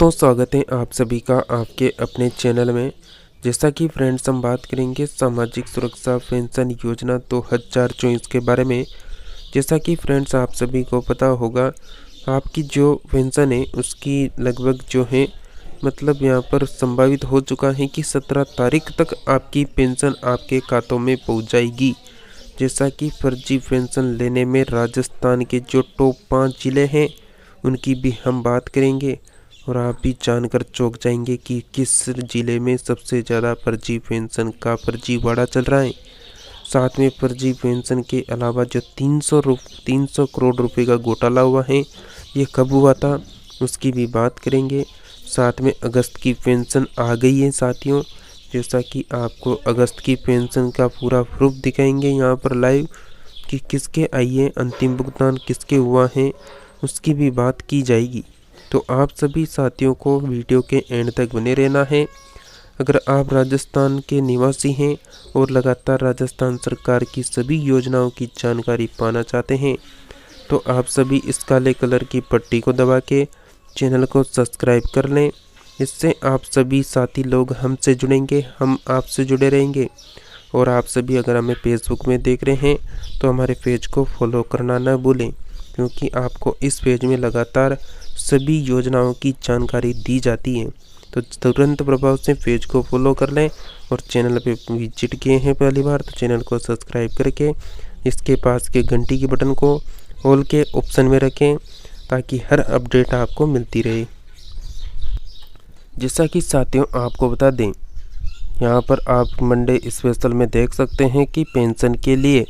दोस्तों स्वागत है आप सभी का आपके अपने चैनल में। जैसा कि फ्रेंड्स हम बात करेंगे सामाजिक सुरक्षा पेंशन योजना 2024 के बारे में। जैसा कि फ्रेंड्स आप सभी को पता होगा आपकी जो पेंशन है उसकी लगभग जो है मतलब यहाँ पर संभावित हो चुका है कि 17 तारीख तक आपकी पेंशन आपके खातों में पहुँच जाएगी। जैसा कि फर्जी पेंशन लेने में राजस्थान के जो टॉप 5 ज़िले हैं उनकी भी हम बात करेंगे और आप भी जानकर चौंक जाएंगे कि किस ज़िले में सबसे ज़्यादा फर्जी पेंशन का फर्जीवाड़ा चल रहा है। साथ में फर्जी पेंशन के अलावा जो 300 करोड़ रुपए का घोटाला हुआ है ये कब हुआ था उसकी भी बात करेंगे। साथ में अगस्त की पेंशन आ गई है साथियों, जैसा कि आपको अगस्त की पेंशन का पूरा प्रूफ दिखाएंगे यहाँ पर लाइव कि किसके आई है, अंतिम भुगतान किसके हुआ है उसकी भी बात की जाएगी। तो आप सभी साथियों को वीडियो के एंड तक बने रहना है। अगर आप राजस्थान के निवासी हैं और लगातार राजस्थान सरकार की सभी योजनाओं की जानकारी पाना चाहते हैं तो आप सभी इस काले कलर की पट्टी को दबा के चैनल को सब्सक्राइब कर लें। इससे आप सभी साथी लोग हमसे जुड़ेंगे, हम आपसे जुड़े रहेंगे। और आप सभी अगर हमें फेसबुक में देख रहे हैं तो हमारे पेज को फॉलो करना न भूलें, क्योंकि आपको इस पेज में लगातार सभी योजनाओं की जानकारी दी जाती है। तो तुरंत प्रभाव से पेज को फॉलो कर लें और चैनल पे विजिट किए हैं पहली बार तो चैनल को सब्सक्राइब करके इसके पास के घंटी के बटन को ऑल के ऑप्शन में रखें ताकि हर अपडेट आपको मिलती रहे। जैसा कि साथियों आपको बता दें, यहाँ पर आप मंडे स्पेशल में देख सकते हैं कि पेंशन के लिए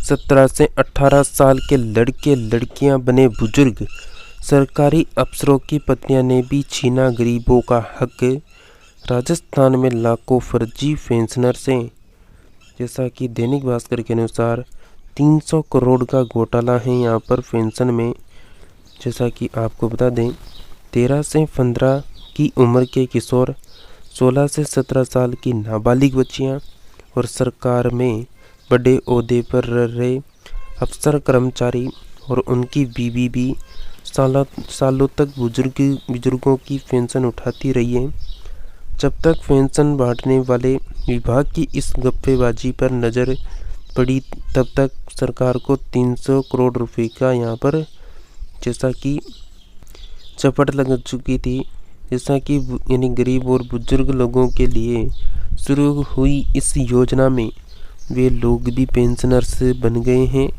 17 से 18 साल के लड़के लड़कियाँ बने बुजुर्ग सरकारी अफसरों की पत्नियां ने भी छीना गरीबों का हक। राजस्थान में लाखों फर्जी पेंशनर्स हैं। जैसा कि दैनिक भास्कर के अनुसार 300 करोड़ का घोटाला है यहाँ पर पेंशन में। जैसा कि आपको बता दें 13 से 15 की उम्र के किशोर, 16 से 17 साल की नाबालिग बच्चियाँ और सरकार में बड़े ओहदे पर रह रहे अफसर कर्मचारी और उनकी बीवी भी सालों तक बुजुर्गों की पेंशन उठाती रही है। जब तक पेंशन बांटने वाले विभाग की इस गप्पेबाजी पर नज़र पड़ी तब तक सरकार को 300 करोड़ रुपए का यहाँ पर जैसा कि चपट लग चुकी थी। जैसा कि यानी गरीब और बुजुर्ग लोगों के लिए शुरू हुई इस योजना में वे लोग भी पेंशनर्स बन गए हैं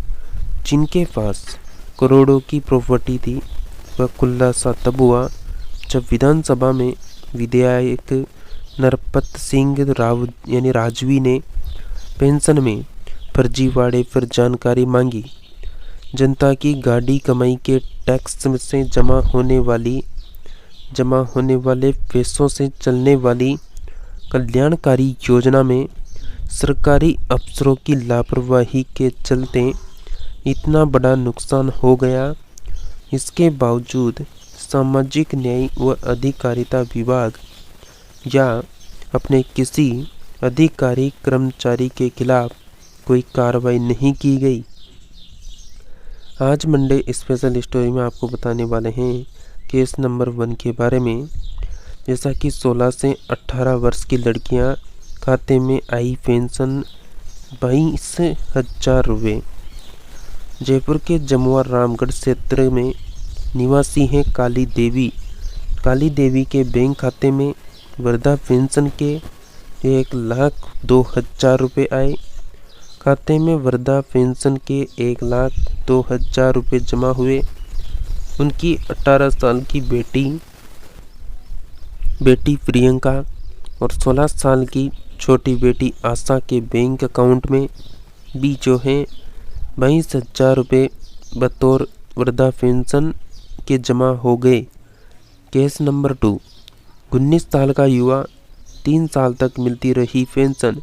जिनके पास करोड़ों की प्रॉपर्टी थी। वह खुलासा तब हुआ जब विधानसभा में विधायक नरपत सिंह राव यानी राजवी ने पेंशन में फर्जीवाड़े पर जानकारी मांगी। जनता की गाड़ी कमाई के टैक्स से जमा होने वाले पैसों से चलने वाली कल्याणकारी योजना में सरकारी अफसरों की लापरवाही के चलते इतना बड़ा नुकसान हो गया। इसके बावजूद सामाजिक न्याय व अधिकारिता विभाग या अपने किसी अधिकारी कर्मचारी के खिलाफ कोई कार्रवाई नहीं की गई। आज मंडे स्पेशल स्टोरी में आपको बताने वाले हैं केस नंबर 1 के बारे में। जैसा कि 16 से 18 वर्ष की लड़कियां खाते में आई पेंशन 22,000 रुपये। जयपुर के जमुआ रामगढ़ क्षेत्र में निवासी हैं काली देवी के बैंक खाते में वृद्धा पेंशन के 1,02,000 रुपये आए। खाते में वृद्धा पेंशन के 1,02,000 रुपये जमा हुए। उनकी 18 साल की बेटी प्रियंका और 16 साल की छोटी बेटी आशा के बैंक अकाउंट में भी जो है 22,000 रुपये बतौर वृद्धा पेंशन के जमा हो गए। केस नंबर 2, 19 साल का युवा 3 साल तक मिलती रही पेंशन।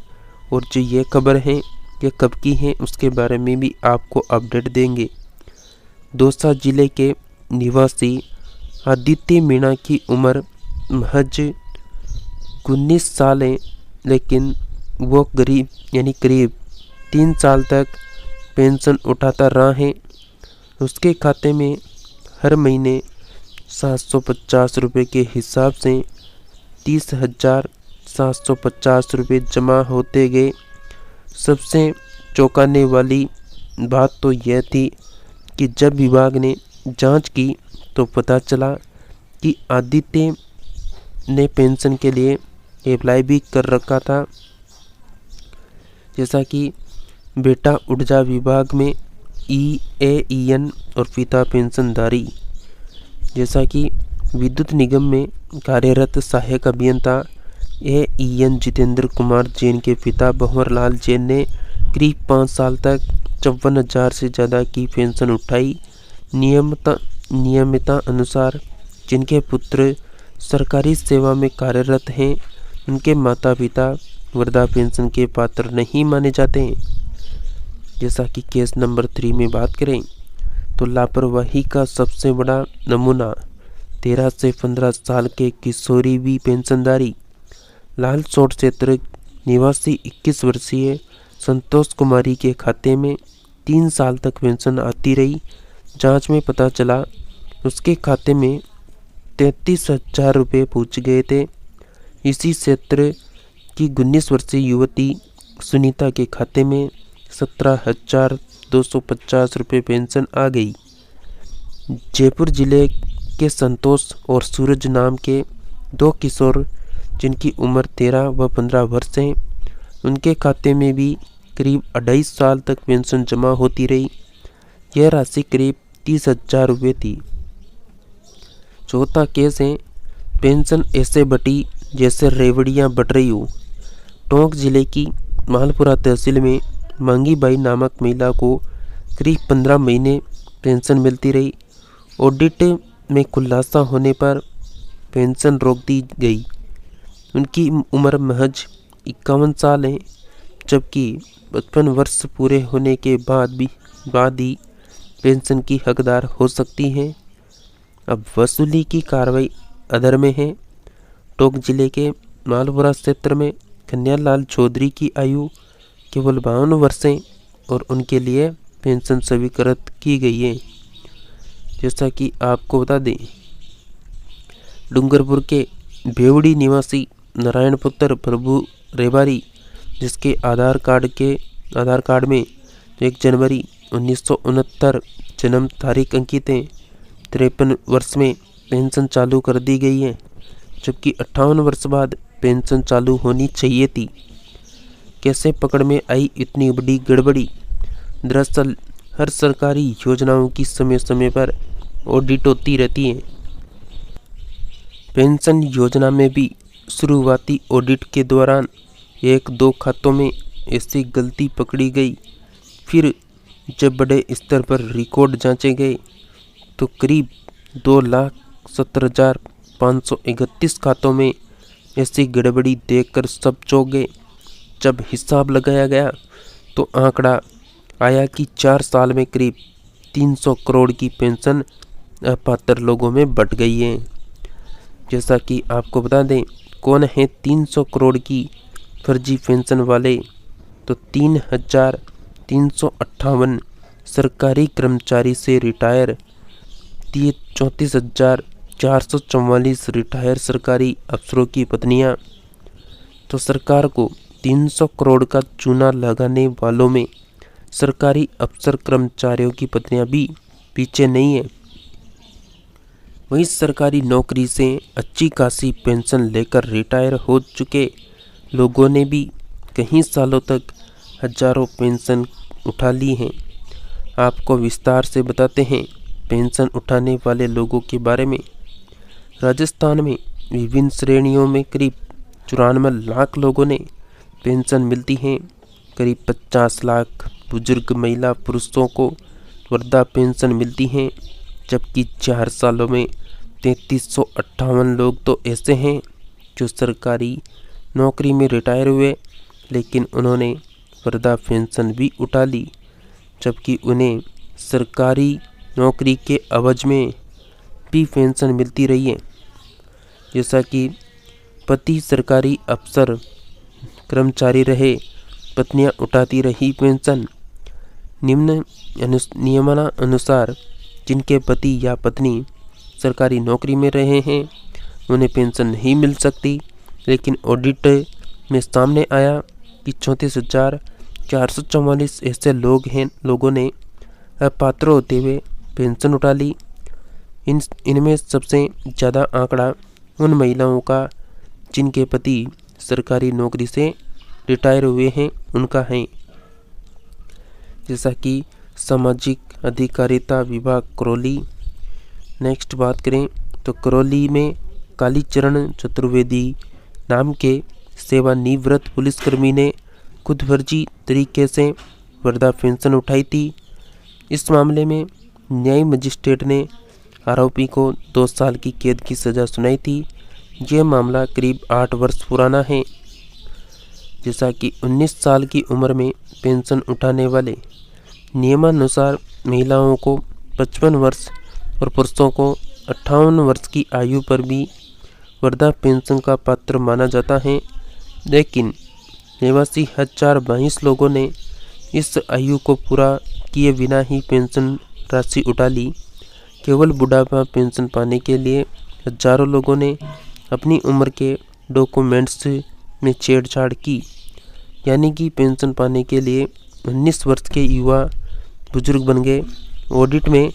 और जो ये खबर है ये कब की है उसके बारे में भी आपको अपडेट देंगे। दौसा जिले के निवासी आदित्य मीणा की उम्र महज 19 साल है, लेकिन वो करीब 3 साल तक पेंशन उठाता रहा है। उसके खाते में हर महीने रुपये के हिसाब से 30,750 रुपये जमा होते गए। सबसे चौंकाने वाली बात तो यह थी कि जब विभाग ने जांच की तो पता चला कि आदित्य ने पेंशन के लिए अप्लाई भी कर रखा था। जैसा कि बेटा ऊर्जा विभाग में EAEN और पिता पेंशनधारी। जैसा कि विद्युत निगम में कार्यरत सहायक अभियंता AEN जितेंद्र कुमार जैन के पिता भंवरलाल जैन ने करीब 5 साल तक 54,000 से ज़्यादा की पेंशन उठाई। नियमित अनुसार जिनके पुत्र सरकारी सेवा में कार्यरत हैं, उनके माता पिता वृद्धा पेंशन के पात्र नहीं माने जाते हैं। जैसा कि केस नंबर 3 में बात करें तो लापरवाही का सबसे बड़ा नमूना 13 से 15 साल के किशोरी भी पेंशनधारी। लालसोट क्षेत्र निवासी 21 वर्षीय संतोष कुमारी के खाते में 3 साल तक पेंशन आती रही। जांच में पता चला उसके खाते में 33,000 रुपये पहुँच गए थे। इसी क्षेत्र की 19 वर्षीय युवती सुनीता के खाते में 17,250 रुपये पेंशन आ गई। जयपुर जिले के संतोष और सूरज नाम के 2 किशोर जिनकी उम्र 13 व 15 वर्ष है, उनके खाते में भी करीब 2.5 साल तक पेंशन जमा होती रही। यह राशि करीब 30,000 रुपये थी। चौथा केस है पेंशन ऐसे बटी जैसे रेवड़ियाँ बट रही हो। टोंक जिले की मालपुरा तहसील में मांगी बाई नामक महिला को करीब 15 महीने पेंशन मिलती रही। ऑडिट में खुलासा होने पर पेंशन रोक दी गई। उनकी उम्र महज 51 साल है, जबकि 55 वर्ष पूरे होने के बाद ही पेंशन की हकदार हो सकती हैं। अब वसूली की कार्रवाई अदर में है। टोंक जिले के मालपुरा क्षेत्र में कन्यालाल चौधरी की आयु केवल 52 वर्ष है और उनके लिए पेंशन स्वीकृत की गई है। जैसा कि आपको बता दें, डूंगरपुर के बेवड़ी निवासी नारायण पुत्र प्रभु रेबारी, जिसके आधार कार्ड में 1 जनवरी 1969 जन्म तारीख अंकित है, 53 वर्ष में पेंशन चालू कर दी गई है, जबकि 58 वर्ष बाद पेंशन चालू होनी चाहिए थी। कैसे पकड़ में आई इतनी बड़ी गड़बड़ी? दरअसल हर सरकारी योजनाओं की समय समय पर ऑडिट होती रहती है। पेंशन योजना में भी शुरुआती ऑडिट के दौरान 1-2 खातों में ऐसी गलती पकड़ी गई। फिर जब बड़े स्तर पर रिकॉर्ड जांचे गए तो करीब 2,17,531 खातों में ऐसी गड़बड़ी देखकर सब चौंक गए। जब हिसाब लगाया गया तो आंकड़ा आया कि 4 साल में करीब 300 करोड़ की पेंशन अपात्र लोगों में बट गई है। जैसा कि आपको बता दें, कौन है 300 करोड़ की फर्जी पेंशन वाले? तो 3,358 सरकारी कर्मचारी से रिटायर, 34,444 रिटायर सरकारी अफसरों की पत्नियां। तो सरकार को 300 करोड़ का चूना लगाने वालों में सरकारी अफसर कर्मचारियों की पत्नियां भी पीछे नहीं है। वहीं सरकारी नौकरी से अच्छी खासी पेंशन लेकर रिटायर हो चुके लोगों ने भी कई सालों तक हजारों पेंशन उठा ली हैं। आपको विस्तार से बताते हैं पेंशन उठाने वाले लोगों के बारे में। राजस्थान में विभिन्न श्रेणियों में करीब 94 लाख लोगों ने पेंशन मिलती हैं। करीब 50 लाख बुजुर्ग महिला पुरुषों को वृद्धा पेंशन मिलती हैं, जबकि 4 सालों में 3358 लोग तो ऐसे हैं जो सरकारी नौकरी में रिटायर हुए, लेकिन उन्होंने वृद्धा पेंशन भी उठा ली, जबकि उन्हें सरकारी नौकरी के एवज में भी पेंशन मिलती रही है। जैसा कि पति सरकारी अफसर कर्मचारी रहे, पत्नियां उठाती रही पेंशन। निम्न नियमानुसार जिनके पति या पत्नी सरकारी नौकरी में रहे हैं उन्हें पेंशन नहीं मिल सकती, लेकिन ऑडिट में सामने आया कि 34,444 ऐसे लोगों ने अपात्र होते हुए पेंशन उठा ली। इनमें सबसे ज़्यादा आंकड़ा उन महिलाओं का जिनके पति सरकारी नौकरी से रिटायर हुए हैं उनका है। जैसा कि सामाजिक अधिकारिता विभाग करौली। नेक्स्ट बात करें तो करौली में कालीचरण चतुर्वेदी नाम के सेवानिवृत्त पुलिसकर्मी ने खुद फर्जी तरीके से वृद्धा पेंशन उठाई थी। इस मामले में न्यायिक मजिस्ट्रेट ने आरोपी को 2 साल की कैद की सज़ा सुनाई थी। यह मामला करीब 8 वर्ष पुराना है। जैसा कि 19 साल की उम्र में पेंशन उठाने वाले नियमानुसार महिलाओं को 55 वर्ष और पुरुषों को 58 वर्ष की आयु पर भी वृद्धा पेंशन का पात्र माना जाता है, लेकिन निवासी 1022 लोगों ने इस आयु को पूरा किए बिना ही पेंशन राशि उठा ली। केवल बुढ़ापा पेंशन पाने के लिए हजारों लोगों ने अपनी उम्र के डॉक्यूमेंट्स में छेड़छाड़ की, यानी कि पेंशन पाने के लिए 19 वर्ष के युवा बुजुर्ग बन गए। ऑडिट में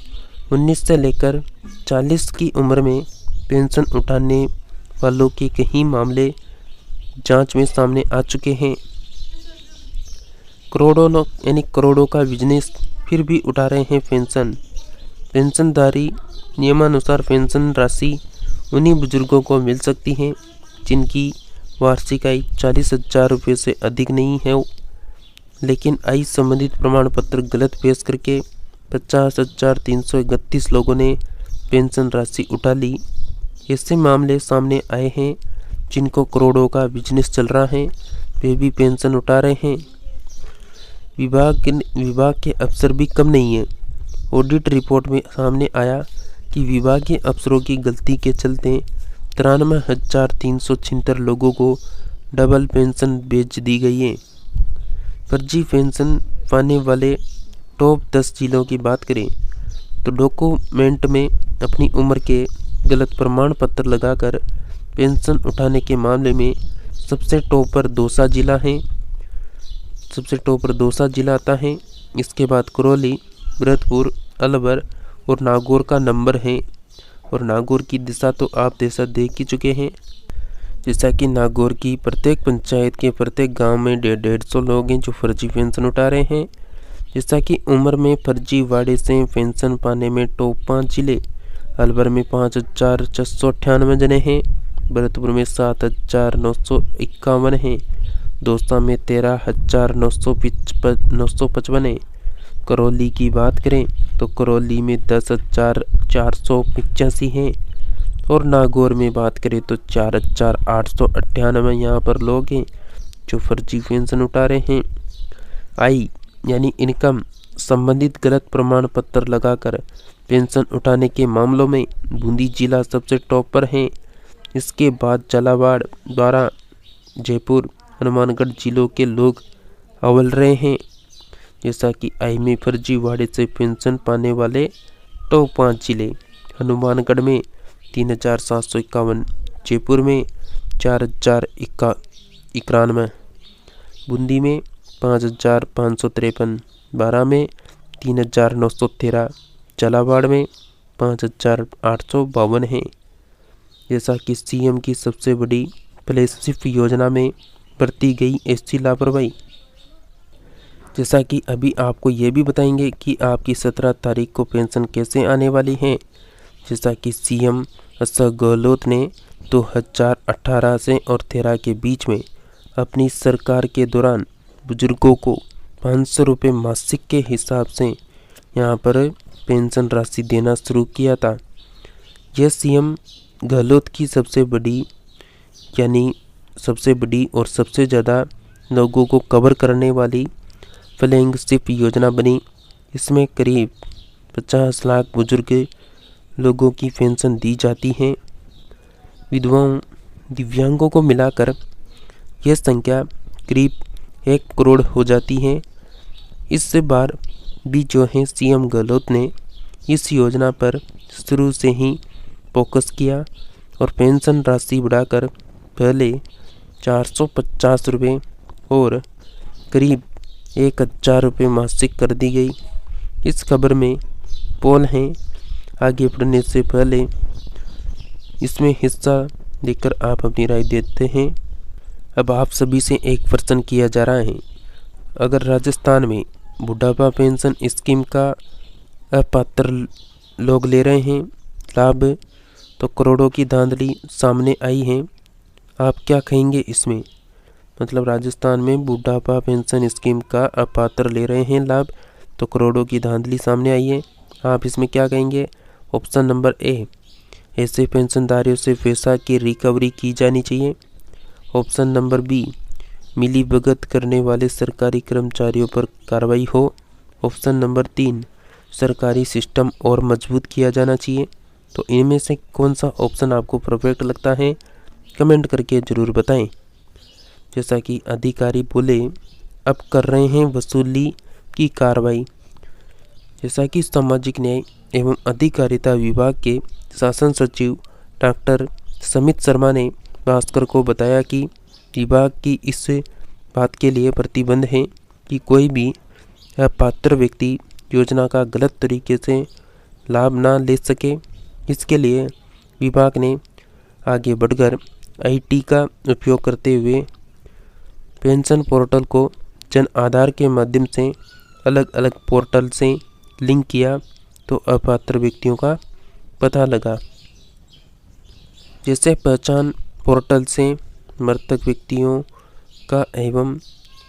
19 से लेकर 40 की उम्र में पेंशन उठाने वालों के कई मामले जांच में सामने आ चुके हैं। करोड़ों लोग यानी करोड़ों का बिजनेस फिर भी उठा रहे हैं पेंशन। पेंशनधारी नियमानुसार पेंशन राशि उन्हीं बुजुर्गों को मिल सकती है जिनकी वार्षिक आय 40,000 रुपये से अधिक नहीं है, लेकिन आय संबंधित प्रमाण पत्र गलत पेश करके 50,331 लोगों ने पेंशन राशि उठा ली। ऐसे मामले सामने आए हैं जिनको करोड़ों का बिजनेस चल रहा है, वे भी पेंशन उठा रहे हैं। विभाग के अफसर भी कम नहीं है। ऑडिट रिपोर्ट में सामने आया कि विभागीय अफसरों की गलती के चलते 93,376 लोगों को डबल पेंशन भेज दी गई है। फर्जी पेंशन पाने वाले टॉप 10 जिलों की बात करें तो डॉक्यूमेंट में अपनी उम्र के गलत प्रमाण पत्र लगाकर पेंशन उठाने के मामले में सबसे टॉप पर दौसा जिला है। सबसे टॉप पर दौसा जिला आता है। इसके बाद करौली, भरतपुर, अलवर और नागौर का नंबर है। और नागौर की दिशा तो आप दिशा देख ही चुके हैं। जैसा कि नागौर की प्रत्येक पंचायत के प्रत्येक गांव में 150 लोग हैं जो फर्जी पेंशन उठा रहे हैं। जैसा कि उम्र में फर्जीवाड़े से पेंशन पाने में टॉप 5 जिले अलवर में 5,698 जने हैं, भरतपुर में 7,951 हैं, दौसा में 13,955 हैं। करौली की बात करें तो करौली में 10,485 हैं और नागौर में बात करें तो 4,898 यहाँ पर लोग हैं जो फर्जी पेंशन उठा रहे हैं। आय यानी इनकम संबंधित गलत प्रमाण पत्र लगाकर पेंशन उठाने के मामलों में बूंदी जिला सबसे टॉप पर है। इसके बाद झालावाड़, द्वारा, जयपुर, हनुमानगढ़ जिलों के लोग अव्वल रहे हैं। जैसा कि आय में फर्जीवाड़े से पेंशन पाने वाले टॉप 5 जिले हनुमानगढ़ में 3,751, जयपुर में 4,091, बूंदी में 5,553, बारा में 3,913, झालावाड़ में 5,852 हैं। जैसा कि सीएम की सबसे बड़ी फ्लैगशिप योजना में बरती गई ऐसी लापरवाही। जैसा कि अभी आपको ये भी बताएंगे कि आपकी 17 तारीख को पेंशन कैसे आने वाली है। जैसा कि सीएम अशोक गहलोत ने 2018 से और 13 के बीच में अपनी सरकार के दौरान बुजुर्गों को 500 रुपये मासिक के हिसाब से यहाँ पर पेंशन राशि देना शुरू किया था। यह सीएम गहलोत की सबसे बड़ी और सबसे ज़्यादा लोगों को कवर करने वाली फ्लैगशिप योजना बनी। इसमें करीब 50 लाख बुजुर्ग लोगों की पेंशन दी जाती है। विधवाओं, दिव्यांगों को मिलाकर यह संख्या करीब 1 करोड़ हो जाती है। इस बार भी जो है सीएम गहलोत ने इस योजना पर शुरू से ही फोकस किया और पेंशन राशि बढ़ाकर पहले 450 रुपये और करीब 1000 रुपये मासिक कर दी गई। इस खबर में पोल हैं। आगे बढ़ने से पहले इसमें हिस्सा लेकर आप अपनी राय देते हैं। अब आप सभी से एक प्रश्न किया जा रहा है, अगर राजस्थान में बुढ़ापा पेंशन स्कीम का अपात्र लोग ले रहे हैं लाभ, तो करोड़ों की धांधली सामने आई है। आप क्या कहेंगे इसमें? मतलब राजस्थान में बुढ़ापा पेंशन स्कीम का अपात्र ले रहे हैं लाभ, तो करोड़ों की धांधली सामने आई है। आप इसमें क्या कहेंगे? ऑप्शन नंबर ए, ऐसे पेंशनधारियों से पैसा की रिकवरी की जानी चाहिए। ऑप्शन नंबर बी, मिलीभगत करने वाले सरकारी कर्मचारियों पर कार्रवाई हो। ऑप्शन नंबर 3, सरकारी सिस्टम और मजबूत किया जाना चाहिए। तो इनमें से कौन सा ऑप्शन आपको परफेक्ट लगता है, कमेंट करके ज़रूर बताएं। जैसा कि अधिकारी बोले, अब कर रहे हैं वसूली की कार्रवाई। जैसा कि सामाजिक न्याय एवं अधिकारिता विभाग के शासन सचिव डॉक्टर समित शर्मा ने भास्कर को बताया कि विभाग की इस बात के लिए प्रतिबंध है कि कोई भी अपात्र व्यक्ति योजना का गलत तरीके से लाभ न ले सके। इसके लिए विभाग ने आगे बढ़कर IT का उपयोग करते हुए पेंशन पोर्टल को जन आधार के माध्यम से अलग अलग पोर्टल से लिंक किया, तो अपात्र व्यक्तियों का पता लगा। जैसे पहचान पोर्टल से मृतक व्यक्तियों का एवं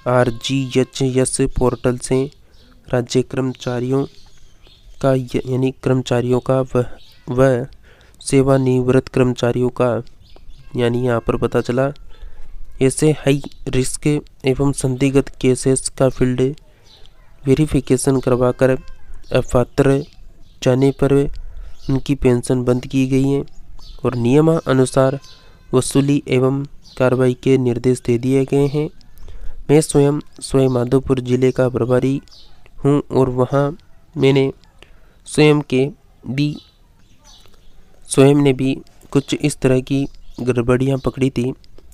RGHS पोर्टल से राज्य कर्मचारियों का यानी कर्मचारियों का व सेवानिवृत्त कर्मचारियों का यानी यहाँ पर पता चला। ऐसे हाई रिस्क एवं संदिग्ध केसेस का फील्ड वेरिफिकेशन करवाकर अपात्र जाने पर उनकी पेंशन बंद की गई है और नियमानुसार वसूली एवं कार्रवाई के निर्देश दे दिए गए हैं। मैं स्वयं माधोपुर जिले का प्रभारी हूँ और वहाँ मैंने स्वयं ने भी कुछ इस तरह की गड़बड़ियाँ पकड़ी थी।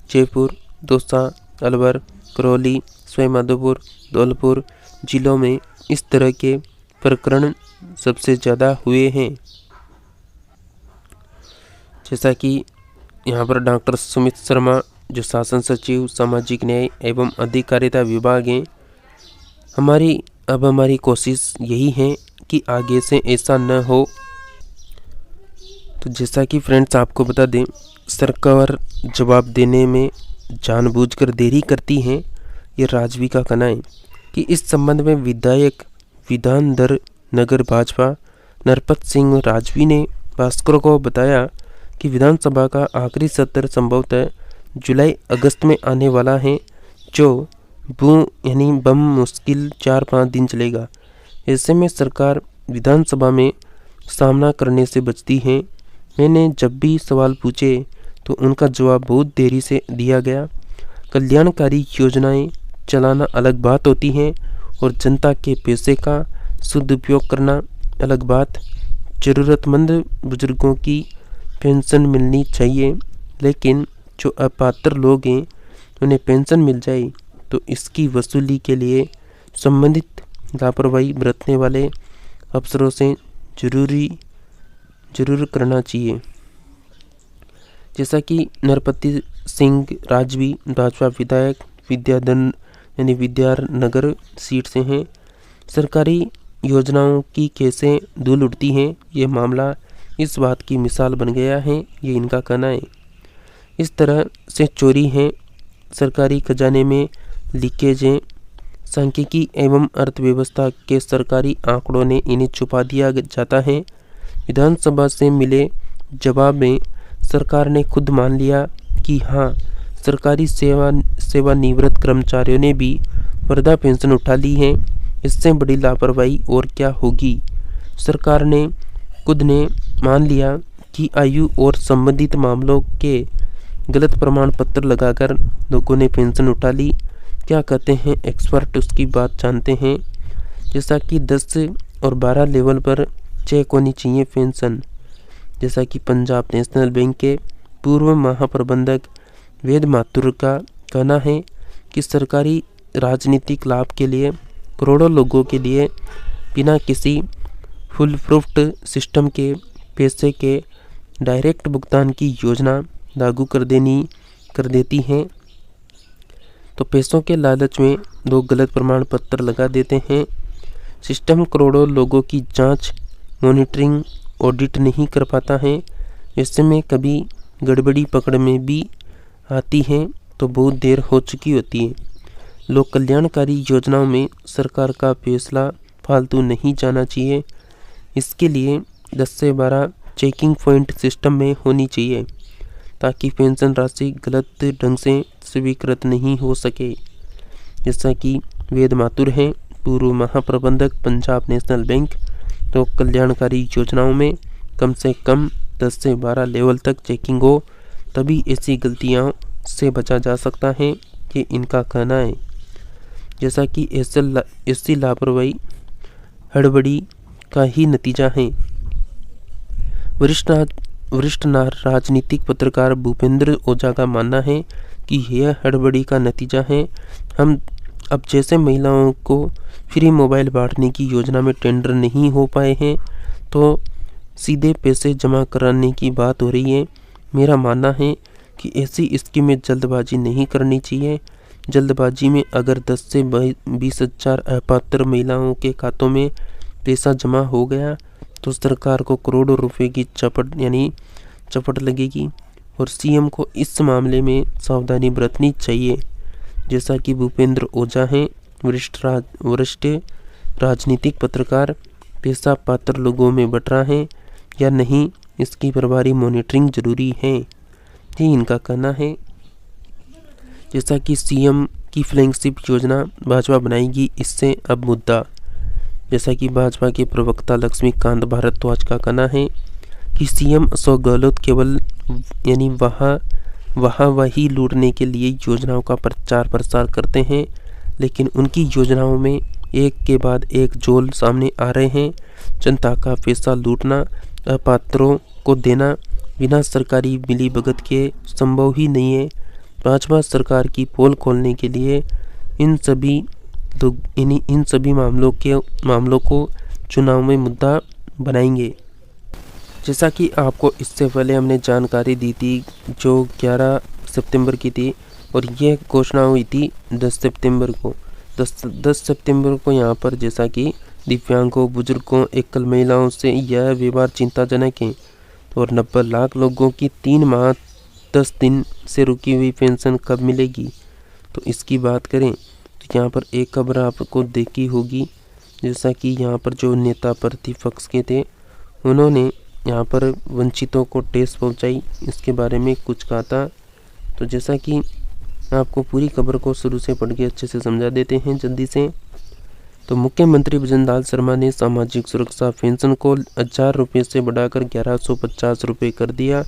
जयपुर, दौसा, अलवर, करौली, स्वयं माधोपुर, धौलपुर जिलों में इस तरह के प्रकरण सबसे ज़्यादा हुए हैं। जैसा कि यहाँ पर डॉक्टर सुमित शर्मा जो शासन सचिव सामाजिक न्याय एवं अधिकारिता विभाग हैं, हमारी कोशिश यही है कि आगे से ऐसा न हो। तो जैसा कि फ्रेंड्स आपको बता दें, सरकार जवाब देने में जानबूझकर देरी करती है, ये राजवी का कहना है कि इस संबंध में विधायक विधानदर नगर भाजपा नरपत सिंह राजवी ने भास्कर को बताया कि विधानसभा का आखिरी सत्र संभवतः जुलाई-अगस्त में आने वाला है, जो बम मुश्किल 4-5 दिन चलेगा। ऐसे में सरकार विधानसभा में सामना करने से बचती है। मैंने जब भी सवाल पूछे तो उनका जवाब बहुत देरी से दिया गया। कल्याणकारी योजनाएं चलाना अलग बात होती है और जनता के पैसे का सदुपयोग करना अलग बात। ज़रूरतमंद बुजुर्गों की पेंशन मिलनी चाहिए, लेकिन जो अपात्र लोग हैं उन्हें पेंशन मिल जाए तो इसकी वसूली के लिए संबंधित लापरवाही बरतने वाले अफसरों से जरूर करना चाहिए। जैसा कि नरपति सिंह राजवी भाजपा विधायक विद्यानगर सीट से हैं, सरकारी योजनाओं की कैसे धूल उड़ती है, ये मामला इस बात की मिसाल बन गया है, ये इनका कहना है। इस तरह से चोरी है, सरकारी खजाने में लीकेज है, सांख्यिकी एवं अर्थव्यवस्था के सरकारी आंकड़ों ने इन्हें छुपा दिया जाता है। विधानसभा से मिले जवाब में सरकार ने खुद मान लिया कि हाँ, सरकारी सेवानिवृत्त कर्मचारियों ने भी वृद्धा पेंशन उठा ली है। इससे बड़ी लापरवाही और क्या होगी। सरकार ने खुद ने मान लिया कि आयु और संबंधित मामलों के गलत प्रमाण पत्र लगाकर लोगों ने पेंशन उठा ली। क्या कहते हैं एक्सपर्ट, उसकी बात जानते हैं। जैसा कि 10 और 12 लेवल पर चेक होनी चाहिए पेंशन। जैसा कि पंजाब नेशनल बैंक के पूर्व महाप्रबंधक वेद माथुर का कहना है कि सरकारी राजनीतिक लाभ के लिए करोड़ों लोगों के लिए बिना किसी फुल प्रूफ्ड सिस्टम के पैसे के डायरेक्ट भुगतान की योजना लागू कर देती हैं, तो पैसों के लालच में लोग गलत प्रमाण पत्र लगा देते हैं। सिस्टम करोड़ों लोगों की जांच, मॉनिटरिंग, ऑडिट नहीं कर पाता है। ऐसे में कभी गड़बड़ी पकड़ में भी आती है तो बहुत देर हो चुकी होती है। लोक कल्याणकारी योजनाओं में सरकार का फैसला फालतू नहीं जाना चाहिए। इसके लिए 10 से 12 चेकिंग पॉइंट सिस्टम में होनी चाहिए ताकि पेंशन राशि गलत ढंग से स्वीकृत नहीं हो सके। जैसा कि वेद माथुर हैं, पूर्व महाप्रबंधक पंजाब नेशनल बैंक, तो कल्याणकारी योजनाओं में कम से कम 10 से 12 लेवल तक चेकिंग हो, तभी ऐसी गलतियों से बचा जा सकता है, ये इनका कहना है। जैसा कि ऐसी लापरवाही हड़बड़ी का ही नतीजा है। वरिष्ठ राजनीतिक पत्रकार भूपेंद्र ओझा का मानना है कि यह हड़बड़ी का नतीजा है। हम अब जैसे महिलाओं को फ्री मोबाइल बांटने की योजना में टेंडर नहीं हो पाए हैं तो सीधे पैसे जमा कराने की बात हो रही है। मेरा मानना है कि ऐसी स्कीम में जल्दबाजी नहीं करनी चाहिए। जल्दबाजी में अगर 10 से 20 हज़ार अपात्र महिलाओं के खातों में पैसा जमा हो गया तो सरकार को करोड़ों रुपए की चपट लगेगी और सीएम को इस मामले में सावधानी बरतनी चाहिए। जैसा कि भूपेंद्र ओझा हैं, वरिष्ठ राजनीतिक पत्रकार, पैसा पात्र लोगों में बट रहा है या नहीं, इसकी प्रभावी मॉनिटरिंग जरूरी है, ये इनका कहना है। जैसा कि सीएम की फ्लैगशिप योजना भाजपा बनाएगी, इससे अब मुद्दा। जैसा कि भाजपा के प्रवक्ता लक्ष्मीकांत भारद्वाज का कहना है कि सीएम अशोक गहलोत केवल वही लूटने के लिए योजनाओं का प्रचार प्रसार करते हैं, लेकिन उनकी योजनाओं में एक के बाद एक जोल सामने आ रहे हैं। जनता का पैसा लूटना, अपात्रों को देना बिना सरकारी मिलीभगत के संभव ही नहीं है। भाजपा सरकार की पोल खोलने के लिए इन सभी मामलों को चुनाव में मुद्दा बनाएंगे। जैसा कि आपको इससे पहले हमने जानकारी दी थी जो 11 सितंबर की थी और यह घोषणा हुई थी 10 सितंबर को। 10 सितंबर को यहाँ पर जैसा कि दिव्यांगों, बुजुर्गों, एकल महिलाओं से यह व्यवहार चिंताजनक है और 90 लाख लोगों की 3 माह 10 दिन से रुकी हुई पेंशन कब मिलेगी, तो इसकी बात करें तो यहाँ पर एक खबर आपको देखी होगी। जैसा कि यहाँ पर जो नेता प्रतिपक्ष के थे उन्होंने यहाँ पर वंचितों को ठेस पहुँचाई, इसके बारे में कुछ कहा था। तो जैसा कि आपको पूरी खबर को शुरू से पढ़ के अच्छे से समझा देते हैं जल्दी से। तो मुख्यमंत्री भजनलाल शर्मा ने सामाजिक सुरक्षा पेंशन को 1000 रुपये से बढ़ाकर 1150 रुपये कर दिया,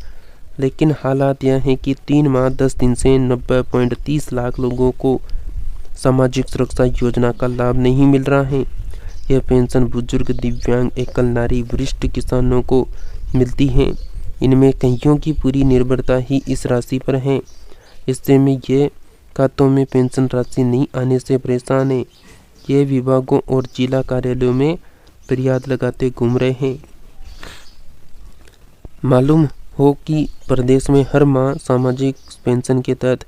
लेकिन हालात यह है कि 3 माह 10 दिन से 90.30 लाख लोगों को सामाजिक सुरक्षा योजना का लाभ नहीं मिल रहा है। यह पेंशन बुजुर्ग, दिव्यांग, एकल नारी, वरिष्ठ किसानों को मिलती है। इनमें कईयों की पूरी निर्भरता ही इस राशि पर है। इससे में ये खातों में पेंशन राशि नहीं आने से परेशान है। ये विभागों और जिला कार्यालयों में फरियाद लगाते घूम रहे हैं। मालूम हो कि प्रदेश में हर माह सामाजिक पेंशन के तहत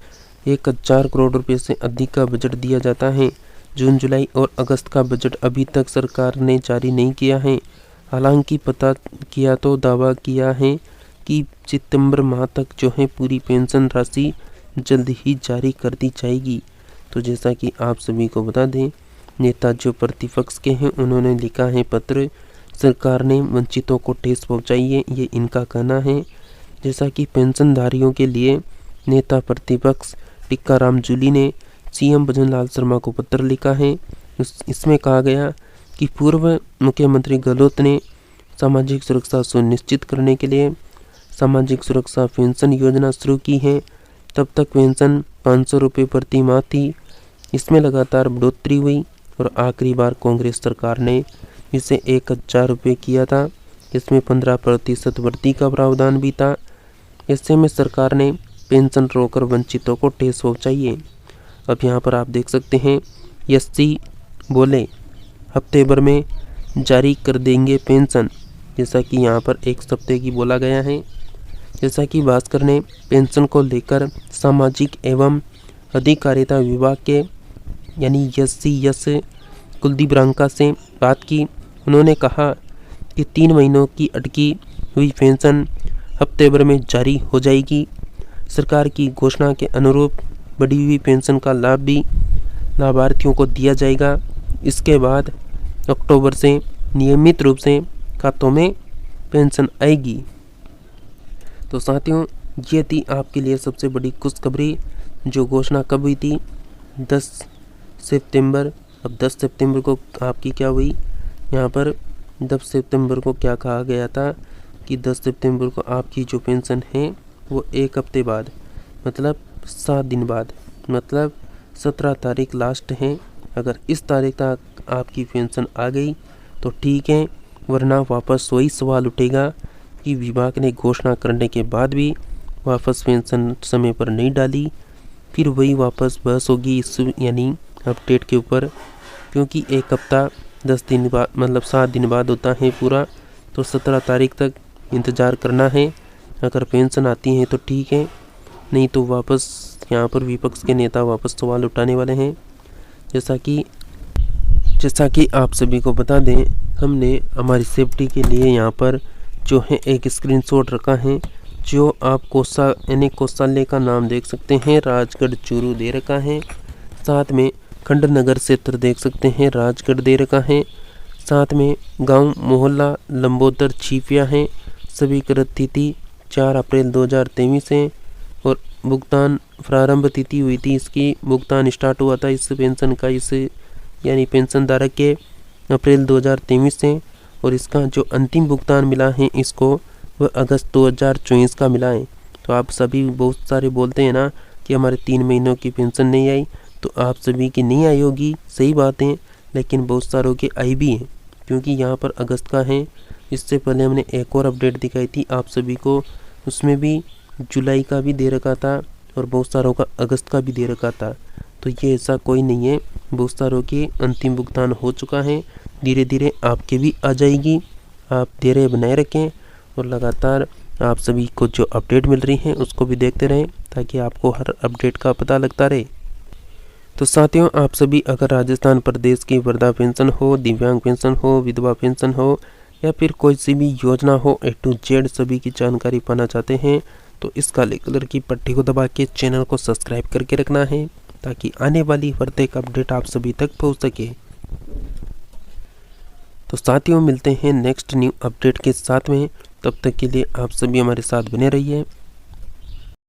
1000 करोड़ रुपए से अधिक का बजट दिया जाता है। जून, जुलाई और अगस्त का बजट अभी तक सरकार ने जारी नहीं किया है। हालांकि पता किया तो दावा किया है कि सितंबर माह तक जो है पूरी पेंशन राशि जल्द ही जारी कर दी जाएगी। तो जैसा कि आप सभी को बता दें, नेता जो प्रतिपक्ष के हैं उन्होंने लिखा है पत्र, सरकार ने वंचितों को ठेस पहुंचाई है, ये इनका कहना है। जैसा कि पेंशनधारियों के लिए नेता प्रतिपक्ष टीकाराम जूली ने सीएम भजनलाल शर्मा को पत्र लिखा है। इसमें कहा गया कि पूर्व मुख्यमंत्री गहलोत ने सामाजिक सुरक्षा सुनिश्चित करने के लिए सामाजिक सुरक्षा पेंशन योजना शुरू की है। तब तक पेंशन 500 रुपये प्रति माह थी। इसमें लगातार बढ़ोतरी हुई और आखिरी बार कांग्रेस सरकार ने इसे 1000 रुपये किया था। इसमें 15% वृद्धि का प्रावधान भी था। ऐसे में सरकार ने पेंशन रोकर वंचितों को ठेस पहुंचाई है। अब यहाँ पर आप देख सकते हैं एससी बोले हफ्ते भर में जारी कर देंगे पेंशन, जैसा कि यहाँ पर एक हफ्ते की बोला गया है। जैसा कि भास्कर ने पेंशन को लेकर सामाजिक एवं अधिकारिता विभाग के यानी एससीएस कुलदीप रंका से बात की। उन्होंने कहा कि 3 महीनों की अटकी हुई पेंशन हफ्ते भर में जारी हो जाएगी। सरकार की घोषणा के अनुरूप बढ़ी हुई पेंशन का लाभ भी लाभार्थियों को दिया जाएगा। इसके बाद अक्टूबर से नियमित रूप से खातों में पेंशन आएगी। तो साथियों, ये थी आपके लिए सबसे बड़ी खुशखबरी, जो घोषणा कब हुई थी 10 सितंबर। अब 10 सितंबर को आपकी क्या हुई, यहाँ पर 10 सितंबर को क्या कहा गया था कि 10 सितंबर को आपकी जो पेंशन है वो 1 हफ्ते बाद मतलब 7 दिन बाद मतलब 17 तारीख लास्ट है। अगर इस तारीख तक आपकी पेंशन आ गई तो ठीक है, वरना वापस वही सवाल उठेगा कि विभाग ने घोषणा करने के बाद भी वापस पेंशन समय पर नहीं डाली। फिर वही वापस बहस होगी इस यानी अपडेट के ऊपर, क्योंकि 1 हफ्ता 10 दिन बाद मतलब 7 दिन बाद होता है पूरा, तो 17 तारीख तक इंतज़ार करना है। अगर पेंशन आती है तो ठीक है, नहीं तो वापस यहाँ पर विपक्ष के नेता वापस सवाल उठाने वाले हैं। जैसा कि आप सभी को बता दें, हमने हमारी सेफ्टी के लिए यहाँ पर जो है एक स्क्रीनशॉट रखा है, जो आप कौशल्या का नाम देख सकते हैं, राजगढ़ चूरू दे रखा है। साथ में खंड नगर क्षेत्र देख सकते हैं, राजगढ़ दे रखा है। साथ में गांव मोहल्ला लंबोदर छिपिया है। सभी कृत तिथि 4 अप्रैल 2023 है और भुगतान प्रारंभ तिथि हुई थी, इसकी भुगतान स्टार्ट हुआ था इस पेंशन का यानी पेंशन धारक के अप्रैल 2023 से, और इसका जो अंतिम भुगतान मिला है इसको वह अगस्त 2024 का मिला है। तो आप सभी बहुत सारे बोलते हैं ना कि हमारे 3 महीनों की पेंशन नहीं आई, तो आप सभी की नहीं आई होगी, सही बात है, लेकिन बहुत सारों की आई भी है, क्योंकि यहाँ पर अगस्त का है। इससे पहले हमने एक और अपडेट दिखाई थी आप सभी को, उसमें भी जुलाई का भी दे रखा था और बहुत सारों का अगस्त का भी दे रखा था। तो ये ऐसा कोई नहीं है, बहुत सारों के अंतिम भुगतान हो चुका है, धीरे धीरे आपके भी आ जाएगी। आप धैर्य बनाए रखें और लगातार आप सभी को जो अपडेट मिल रही हैं उसको भी देखते रहें, ताकि आपको हर अपडेट का पता लगता रहे। तो साथियों, आप सभी अगर राजस्थान प्रदेश की वृद्धा पेंशन हो, दिव्यांग पेंशन हो, विधवा पेंशन हो या फिर कोई सी भी योजना हो A to Z सभी की जानकारी पाना चाहते हैं, तो इस काले कलर की पट्टी को दबा के चैनल को सब्सक्राइब करके रखना है, ताकि आने वाली प्रत्येक अपडेट आप सभी तक पहुंच सके। तो साथियों, मिलते हैं नेक्स्ट न्यू अपडेट के साथ में, तब तक के लिए आप सभी हमारे साथ बने रहिए।